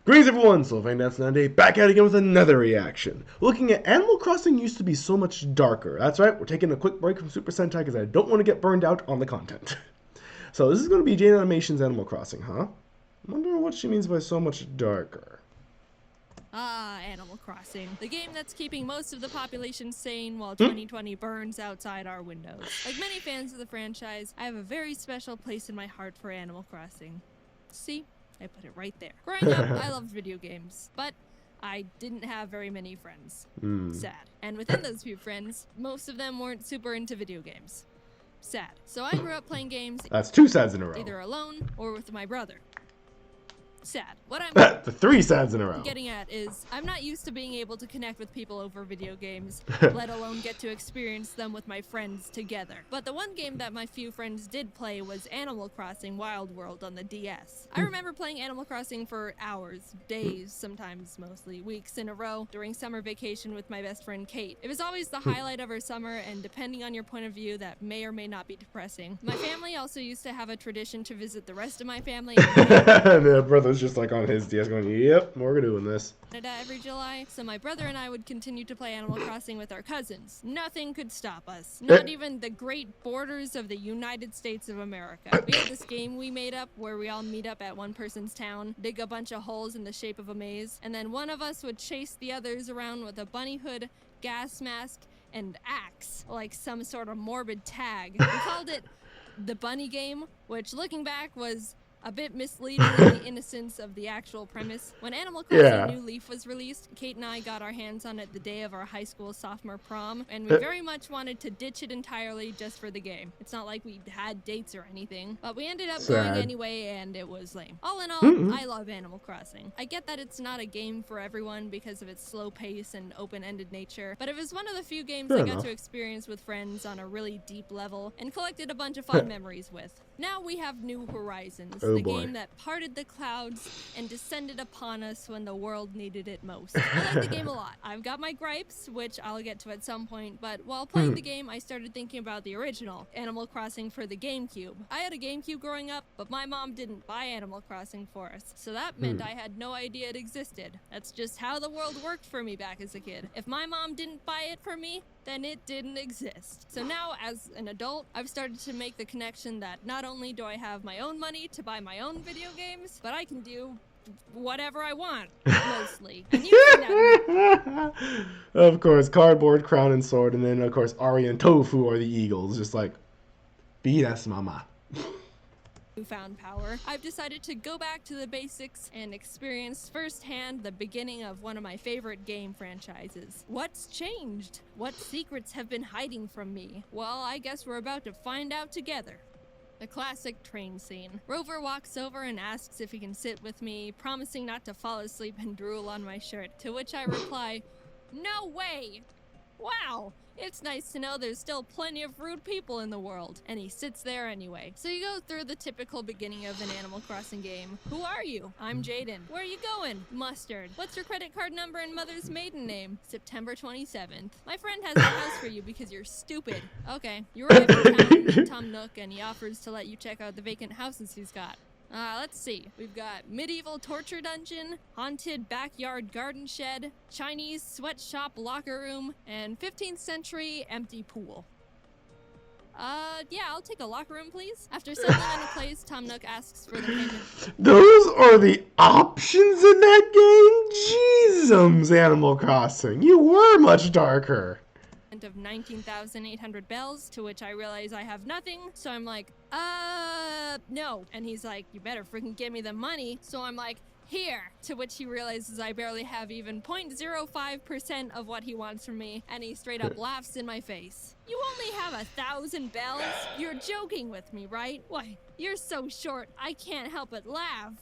Greetings everyone, Sylvain back at it again with another reaction. Looking at Animal Crossing used to be so much darker. That's right, we're taking a quick break from Super Sentai because I don't want to get burned out on the content. So this is going to be Jane Animation's Animal Crossing, huh? I wonder what she means by so much darker. Ah, Animal Crossing. The game that's keeping most of the population sane while 2020 burns outside our windows. Like many fans of the franchise, I have a very special place in my heart for Animal Crossing. See? I put it right there. Growing up, I loved video games, but I didn't have very many friends. Sad. And within those few friends, most of them weren't super into video games. Sad. So I grew up playing games That's two sads in a row. either alone or with my brother. Sad. What I'm The three sads in a row. getting at is I'm not used to being able to connect with people over video games, let alone get to experience them with my friends together. But the one game that my few friends did play was Animal Crossing Wild World on the DS. I remember playing Animal Crossing for hours, days, sometimes mostly weeks in a row during summer vacation with my best friend Kate. It was always the highlight of our summer, and depending on your point of view, that may or may not be depressing. My family also used to have a tradition to visit the rest of my family And the brother's just like on his DS going, yep, we're doing this. Canada every July, so my brother and I would continue to play Animal Crossing with our cousins. Nothing could stop us. Not even the great borders of the United States of America. We had this game we made up where we all meet up at one person's town, dig a bunch of holes in the shape of a maze, and then one of us would chase the others around with a bunny hood, gas mask, and axe, like some sort of morbid tag. We called it the Bunny Game, which looking back was a bit misleading in the innocence of the actual premise. When Animal Crossing New Leaf was released, Kate and I got our hands on it the day of our high school sophomore prom, and we very much wanted to ditch it entirely just for the game. It's not like we had dates or anything, but we ended up going anyway, and it was lame. All in all, I love Animal Crossing. I get that it's not a game for everyone because of its slow pace and open-ended nature, but it was one of the few games I got to experience with friends on a really deep level and collected a bunch of fun memories with. Now we have New Horizons, the game that parted the clouds and descended upon us when the world needed it most. I like the game a lot. I've got my gripes, which I'll get to at some point, but while playing the game, I started thinking about the original, Animal Crossing for the GameCube. I had a GameCube growing up, but my mom didn't buy Animal Crossing for us, so that meant I had no idea it existed. That's just how the world worked for me back as a kid. If my mom didn't buy it for me, then it didn't exist. So now, as an adult, I've started to make the connection that not only do I have my own money to buy my own video games, but I can do whatever I want, mostly. And you've seen that. Of course, cardboard, crown, and sword, and then, of course, Ari and Tofu are the eagles, just like, BS mama. Newfound power, I've decided to go back to the basics and experience firsthand the beginning of one of my favorite game franchises. What's changed? What secrets have been hiding from me? Well, I guess we're about to find out together. The classic train scene. Rover walks over and asks if he can sit with me, promising not to fall asleep and drool on my shirt, to which I reply, "No way!" Wow, it's nice to know there's still plenty of rude people in the world. And he sits there anyway. So you go through the typical beginning of an Animal Crossing game. Who are you? I'm Jaden. Where are you going? Mustard. What's your credit card number and mother's maiden name? September 27th. My friend has a house for you because you're stupid. Okay, you arrive in town, meet Tom Nook, and he offers to let you check out the vacant houses he's got. Let's see. We've got medieval torture dungeon, haunted backyard garden shed, Chinese sweatshop locker room, and 15th century empty pool. Yeah, I'll take a locker room, please. After settling into place, Tom Nook asks for the payment. Those are the options in that game? Jeezums, Animal Crossing. You were much darker. Of 19,800 bells, to which I realize I have nothing, so I'm like, no. And he's like, you better freaking give me the money. So I'm like, here. To which he realizes I barely have even 0.05% of what he wants from me, and he straight up laughs in my face. You only have 1,000 bells? You're joking with me, right? Why, you're so short, I can't help but laugh.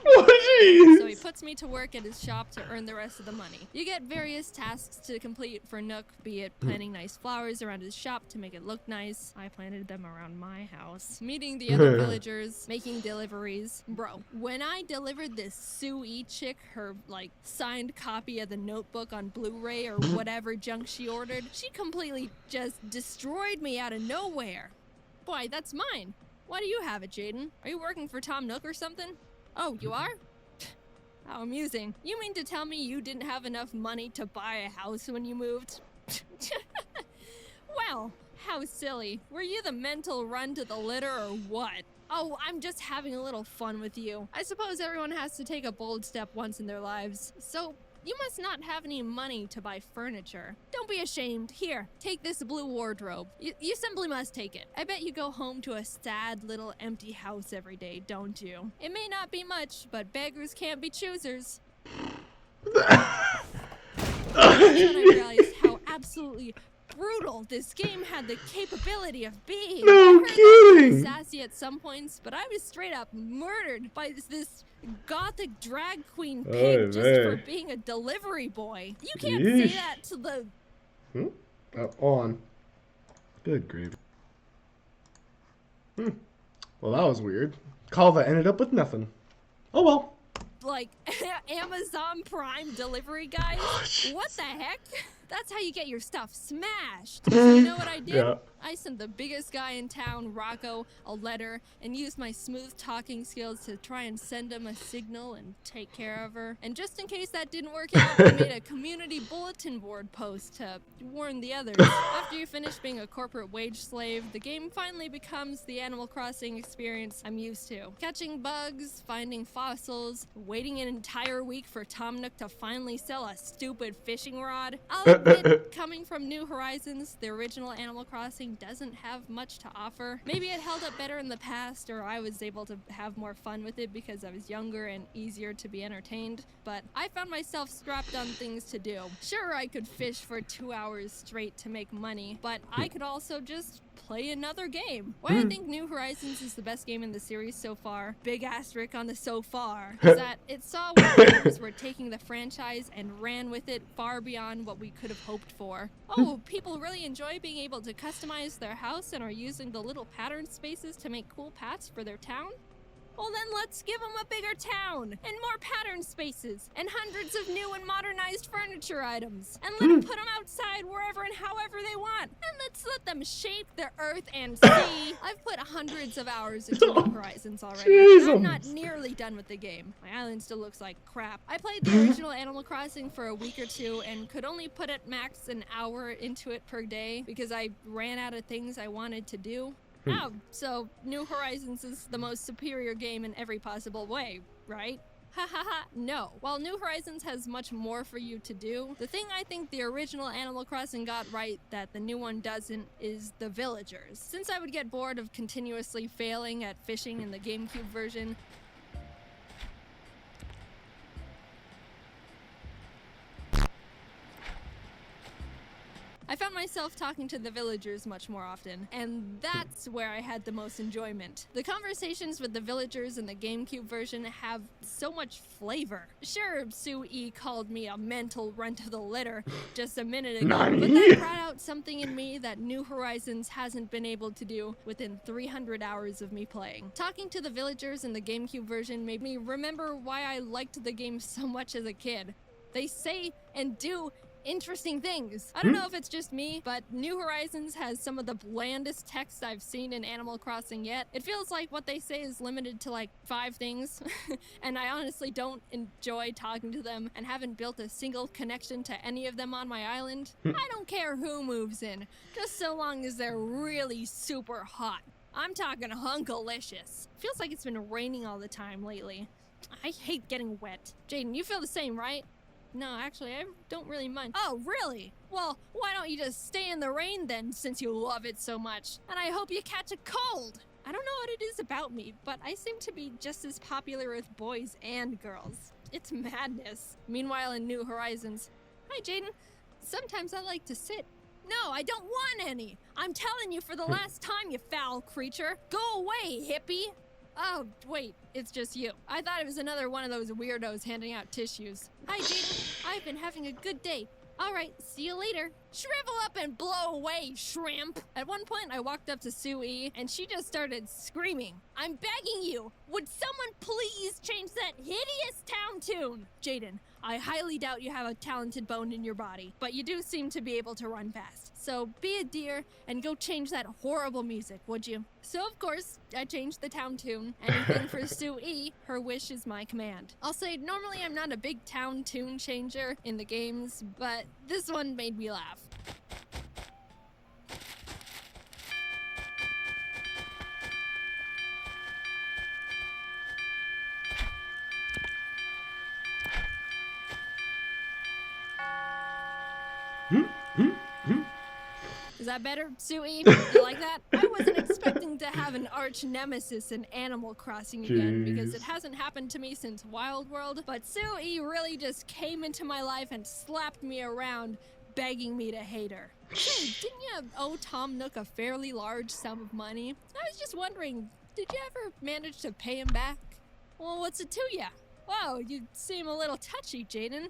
Oh, so he puts me to work at his shop to earn the rest of the money. You get various tasks to complete for Nook, be it planting nice flowers around his shop to make it look nice. I planted them around my house. Meeting the other villagers, making deliveries. Bro, when I delivered this Sue chick her, like, signed copy of the Notebook on Blu-ray or whatever junk she ordered, she completely just destroyed me out of nowhere. Boy, that's mine. Why do you have it, Jaden? Are you working for Tom Nook or something? Oh, you are? How amusing. You mean to tell me you didn't have enough money to buy a house when you moved? Well, how silly. Were you the mental run to the litter or what? Oh, I'm just having a little fun with you. I suppose everyone has to take a bold step once in their lives. So, you must not have any money to buy furniture. Don't be ashamed. Here, take this blue wardrobe. You simply must take it. I bet you go home to a sad little empty house every day, don't you? It may not be much, but beggars can't be choosers. Then I realized how absolutely brutal this game had the capability of being. No kidding! Sassy at some points, but I was straight up murdered by this gothic drag queen pig just for being a delivery boy. You can't say that to the... On. Good grief. Well, that was weird. Call that ended up with nothing. Oh well. Like, Amazon Prime delivery guys? What the heck? That's how you get your stuff smashed. So you know what I did? Yeah. I sent the biggest guy in town, Rocco, a letter and used my smooth talking skills to try and send him a signal and take care of her. And just in case that didn't work out, I made a community bulletin board post to warn the others. After you finish being a corporate wage slave, the game finally becomes the Animal Crossing experience I'm used to. Catching bugs, finding fossils, waiting an entire week for Tom Nook to finally sell a stupid fishing rod. I'll admit, coming from New Horizons, the original Animal Crossing doesn't have much to offer. Maybe it held up better in the past, or I was able to have more fun with it because I was younger and easier to be entertained, but I found myself strapped on things to do. Sure, I could fish for 2 hours straight to make money, but I could also just play another game. Why I think New Horizons is the best game in the series so far, big asterisk on the so far, is that it saw what players were taking the franchise and ran with it far beyond what we could have hoped for. Oh, people really enjoy being able to customize their house and are using the little pattern spaces to make cool paths for their town? Well then let's give them a bigger town, and more pattern spaces, and hundreds of new and modernized furniture items, and let them put them outside wherever and however they want, and let's let them shape the earth and sea. I've put hundreds of hours into New Horizons already, and I'm not nearly done with the game. My island still looks like crap. I played the original Animal Crossing for a week or two, and could only put at max an hour into it per day, because I ran out of things I wanted to do. Oh, so New Horizons is the most superior game in every possible way, right? Ha ha ha, no. While New Horizons has much more for you to do, the thing I think the original Animal Crossing got right that the new one doesn't is the villagers. Since I would get bored of continuously failing at fishing in the GameCube version, I found myself talking to the villagers much more often, and that's where I had the most enjoyment. The conversations with the villagers in the GameCube version have so much flavor. Sure, Sue E called me a mental run to the litter just a minute ago, but that brought out something in me that New Horizons hasn't been able to do within 300 hours of me playing. Talking to the villagers in the GameCube version made me remember why I liked the game so much as a kid. They say and do interesting things. I don't know if it's just me, but New Horizons has some of the blandest text I've seen in Animal Crossing yet. It feels like what they say is limited to like 5 things, and I honestly don't enjoy talking to them and haven't built a single connection to any of them on my island. I don't care who moves in, just so long as they're really super hot. I'm talking hunkalicious. Feels like it's been raining all the time lately. I hate getting wet. Jaden, you feel the same, right? No, actually, I don't really mind. Oh, really? Well, why don't you just stay in the rain then, since you love it so much? And I hope you catch a cold! I don't know what it is about me, but I seem to be just as popular with boys and girls. It's madness. Meanwhile, in New Horizons... Hi, Jaden. Sometimes I like to sit. No, I don't want any! I'm telling you for the last time, you foul creature! Go away, hippie! Oh, wait, it's just you. I thought it was another one of those weirdos handing out tissues. Hi, Jaden. I've been having a good day. All right, see you later. Shrivel up and blow away, shrimp. At one point, I walked up to Sue E, and she just started screaming. I'm begging you, would someone please change that hideous town tune? Jaden, I highly doubt you have a talented bone in your body, but you do seem to be able to run fast. So be a dear and go change that horrible music, would you? So of course, I changed the town tune. Anything for Sue E, her wish is my command. I'll say normally I'm not a big town tune changer in the games, but this one made me laugh. Is that better, Sui? You like that? I wasn't expecting to have an arch nemesis in Animal Crossing again, because it hasn't happened to me since Wild World, but Sui really just came into my life and slapped me around, begging me to hate her. Hey, didn't you owe Tom Nook a fairly large sum of money? I was just wondering, did you ever manage to pay him back? Well, what's it to ya? Wow, you seem a little touchy, Jaden.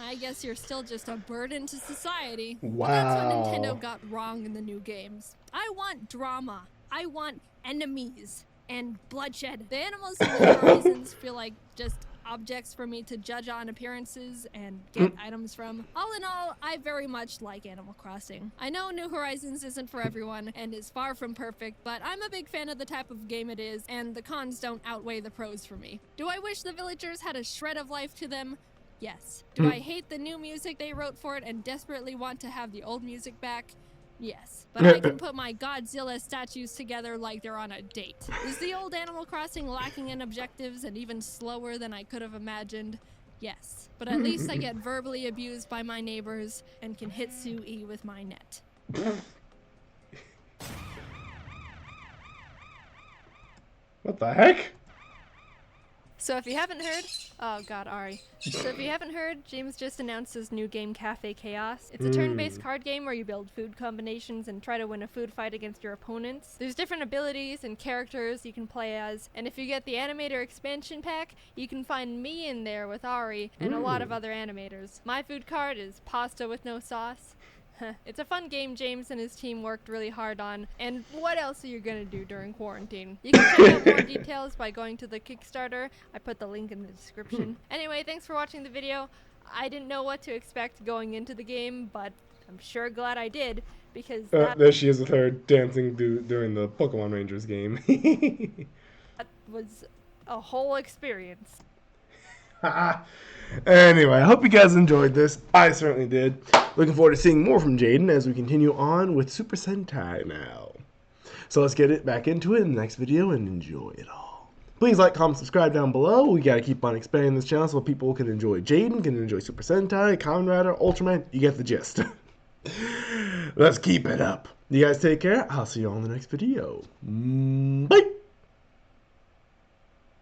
I guess you're still just a burden to society. Wow. But that's what Nintendo got wrong in the new games. I want drama. I want enemies and bloodshed. The animals in the Horizons feel like just objects for me to judge on appearances and get items from. All in all, I very much like Animal Crossing. I know New Horizons isn't for everyone and is far from perfect, but I'm a big fan of the type of game it is, and the cons don't outweigh the pros for me. Do I wish the villagers had a shred of life to them? Yes. Do I hate the new music they wrote for it and desperately want to have the old music back? Yes. But I can put my Godzilla statues together like they're on a date. Is the old Animal Crossing lacking in objectives and even slower than I could have imagined? Yes. But at least I get verbally abused by my neighbors and can hit Sue with my net. What the heck? So if you haven't heard, oh god, Ari. So if you haven't heard, James just announced his new game, Cafe Chaos. It's a turn-based card game where you build food combinations and try to win a food fight against your opponents. There's different abilities and characters you can play as, and if you get the animator expansion pack, you can find me in there with Ari and a lot of other animators. My food card is pasta with no sauce. It's a fun game James and his team worked really hard on, and what else are you gonna do during quarantine? You can check out more details by going to the Kickstarter. I put the link in the description. Anyway, thanks for watching the video. I didn't know what to expect going into the game, but I'm sure glad I did, because there she is with her dancing during the Pokemon Rangers game. that was a whole experience. Anyway, I hope you guys enjoyed this. I certainly did. Looking forward to seeing more from Jaden as we continue on with Super Sentai now. So let's get it back into it in the next video and enjoy it all. Please like, comment, subscribe down below. We gotta keep on expanding this channel so people can enjoy Jaden, can enjoy Super Sentai, Kamen Rider, Ultraman. You get the gist. Let's keep it up. You guys take care. I'll see you all in the next video. Bye!